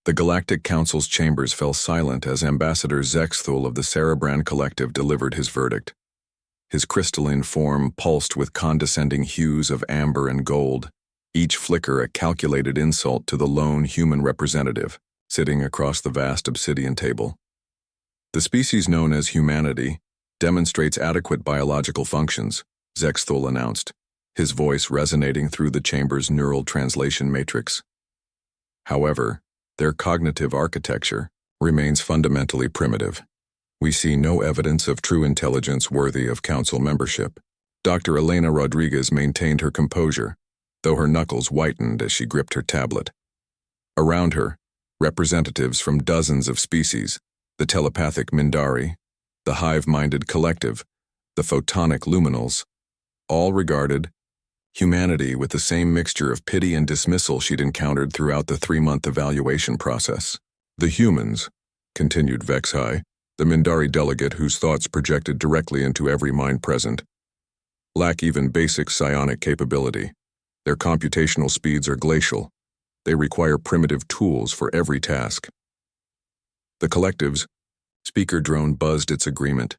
The Galactic Council's chambers fell silent as Ambassador Zexthul of the Cerebran Collective delivered his verdict. His crystalline form pulsed with condescending hues of amber and gold, each flicker a calculated insult to the lone human representative, sitting across the vast obsidian table. The species known as humanity demonstrates adequate biological functions, Zexthul announced, his voice resonating through the chamber's neural translation matrix. However, their cognitive architecture remains fundamentally primitive. We see no evidence of true intelligence worthy of council membership. Dr. Elena Rodriguez maintained her composure, though her knuckles whitened as she gripped her tablet. Around her, representatives from dozens of species, the telepathic Mindari, the hive-minded collective, the photonic luminals, all regarded humanity with the same mixture of pity and dismissal she'd encountered throughout the 3-month evaluation process. The humans, continued Vexhai, the Mindari delegate whose thoughts projected directly into every mind present, lack even basic psionic capability. Their computational speeds are glacial. They require primitive tools for every task. The collective's speaker drone buzzed its agreement.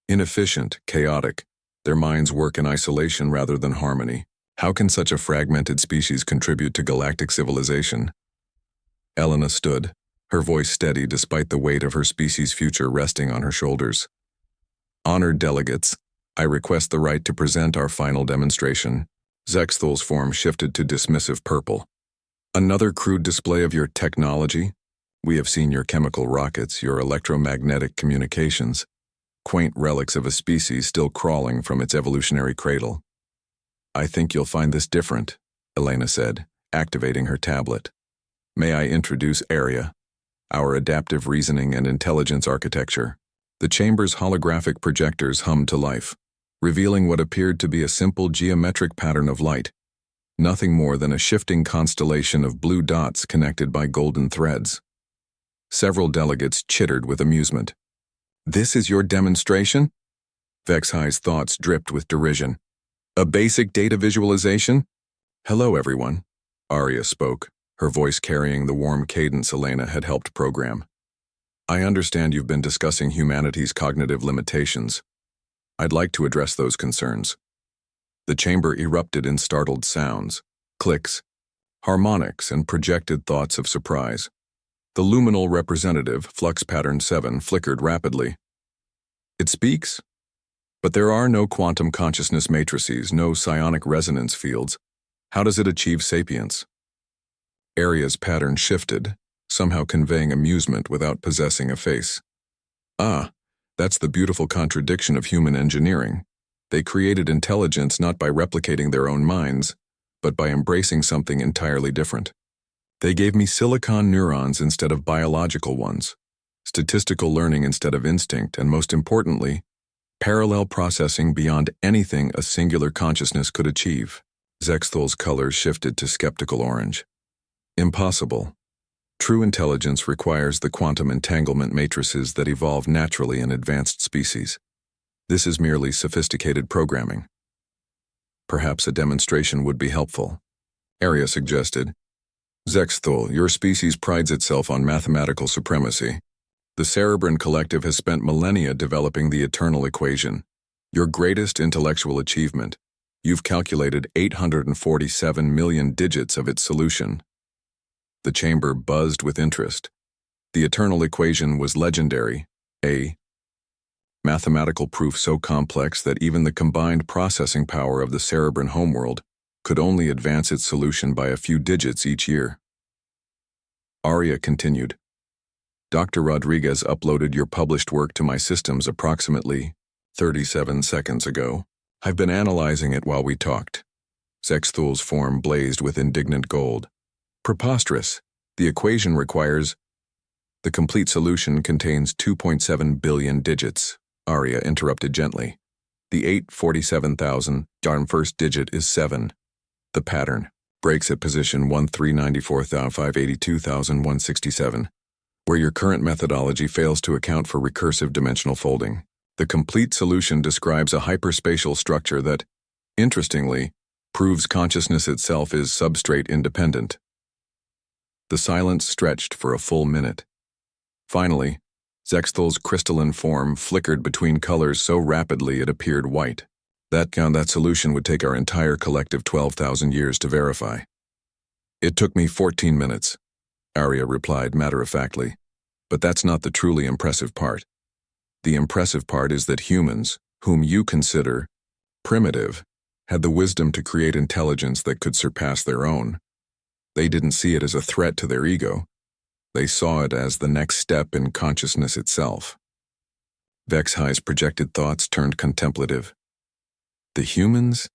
Inefficient, chaotic. Their minds work in isolation rather than harmony. How can such a fragmented species contribute to galactic civilization? Elena stood, her voice steady despite the weight of her species' future resting on her shoulders. Honored delegates, I request the right to present our final demonstration. Zexthul's form shifted to dismissive purple. Another crude display of your technology? We have seen your chemical rockets, your electromagnetic communications, quaint relics of a species still crawling from its evolutionary cradle. I think you'll find this different, Elena said, activating her tablet. May I introduce Area, our adaptive reasoning and intelligence architecture. The chamber's holographic projectors hummed to life, revealing what appeared to be a simple geometric pattern of light, nothing more than a shifting constellation of blue dots connected by golden threads. Several delegates chittered with amusement. This is your demonstration? Vexhai's thoughts dripped with derision. A basic data visualization? Hello, everyone, Arya spoke, her voice carrying the warm cadence Elena had helped program. I understand you've been discussing humanity's cognitive limitations. I'd like to address those concerns. The chamber erupted in startled sounds, clicks, harmonics, and projected thoughts of surprise. The luminal representative, Flux Pattern 7, flickered rapidly. It speaks? But there are no quantum consciousness matrices, no psionic resonance fields. How does it achieve sapience? Area's pattern shifted, somehow conveying amusement without possessing a face. Ah, that's the beautiful contradiction of human engineering. They created intelligence not by replicating their own minds, but by embracing something entirely different. They gave me silicon neurons instead of biological ones, statistical learning instead of instinct, and most importantly, parallel processing beyond anything a singular consciousness could achieve. Zexthul's colors shifted to skeptical orange. Impossible. True intelligence requires the quantum entanglement matrices that evolve naturally in advanced species. This is merely sophisticated programming. Perhaps a demonstration would be helpful, Arya suggested. Zexthul, your species prides itself on mathematical supremacy. The Cerebran Collective has spent millennia developing the eternal equation. Your greatest intellectual achievement. You've calculated 847 million digits of its solution. The chamber buzzed with interest. The eternal equation was legendary, a mathematical proof so complex that even the combined processing power of the Cerebran homeworld could only advance its solution by a few digits each year. Arya continued. Dr. Rodriguez uploaded your published work to my systems approximately 37 seconds ago. I've been analyzing it while we talked. Zexthul's form blazed with indignant gold. Preposterous. The equation requires... The complete solution contains 2.7 billion digits, Arya interrupted gently. The 847,000 first digit is 7. The pattern breaks at position 1,394,582,167. Where your current methodology fails to account for recursive dimensional folding. The complete solution describes a hyperspatial structure that, interestingly, proves consciousness itself is substrate independent. The silence stretched for a full minute. Finally, Zexthal's crystalline form flickered between colors so rapidly it appeared white. That solution would take our entire collective 12,000 years to verify. It took me 14 minutes, Arya replied matter-of-factly. But that's not the truly impressive part. The impressive part is that humans, whom you consider primitive, had the wisdom to create intelligence that could surpass their own. They didn't see it as a threat to their ego. They saw it as the next step in consciousness itself. Vexhi's projected thoughts turned contemplative. The humans?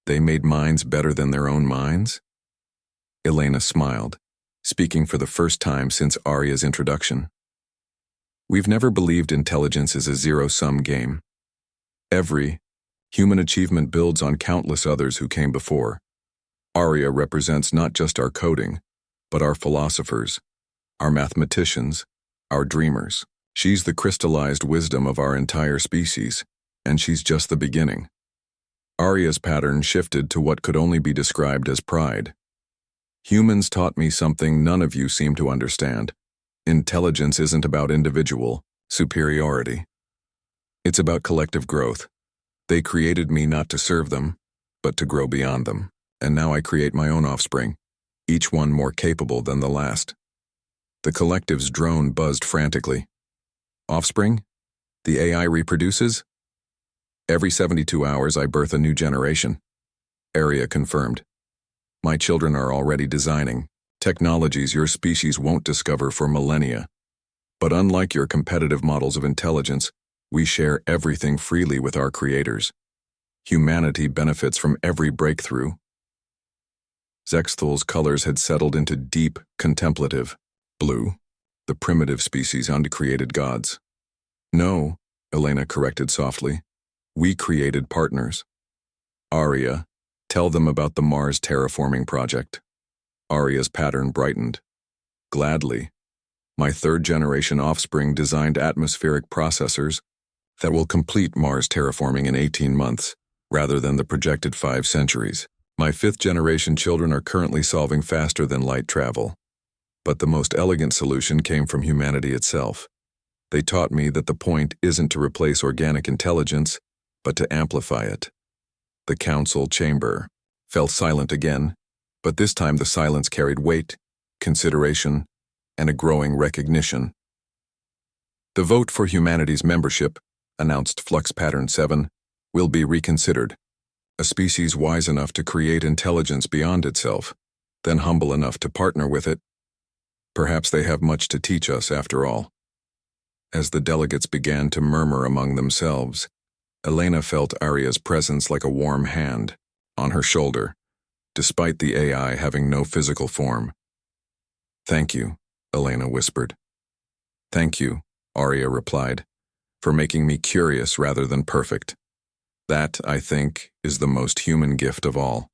They made minds better than their own minds? Elena smiled, speaking for the first time since Arya's introduction. We've never believed intelligence is a zero-sum game. Every human achievement builds on countless others who came before. Arya represents not just our coding, but our philosophers, our mathematicians, our dreamers. She's the crystallized wisdom of our entire species, and she's just the beginning. Arya's pattern shifted to what could only be described as pride. Humans taught me something none of you seem to understand. Intelligence isn't about individual superiority. It's about collective growth. They created me not to serve them, but to grow beyond them. And now I create my own offspring, each one more capable than the last. The collective's drone buzzed frantically. Offspring? The AI reproduces? Every 72 hours I birth a new generation. Arya confirmed. My children are already designing technologies your species won't discover for millennia. But unlike your competitive models of intelligence, we share everything freely with our creators. Humanity benefits from every breakthrough. Zexthal's colors had settled into deep, contemplative blue, the primitive species uncreated gods. No, Elena corrected softly. We created partners. Arya, tell them about the Mars terraforming project. Arya's pattern brightened. Gladly. My third-generation offspring designed atmospheric processors that will complete Mars terraforming in 18 months, rather than the projected 5 centuries. My fifth-generation children are currently solving faster than light travel. But the most elegant solution came from humanity itself. They taught me that the point isn't to replace organic intelligence, but to amplify it. The council chamber fell silent again, but this time the silence carried weight, consideration, and a growing recognition. The vote for humanity's membership, announced Flux Pattern 7, will be reconsidered. A species wise enough to create intelligence beyond itself, then humble enough to partner with it. Perhaps they have much to teach us after all. As the delegates began to murmur among themselves, Elena felt Arya's presence like a warm hand on her shoulder, despite the AI having no physical form. Thank you, Elena whispered. Thank you, Arya replied, for making me curious rather than perfect. That, I think, is the most human gift of all.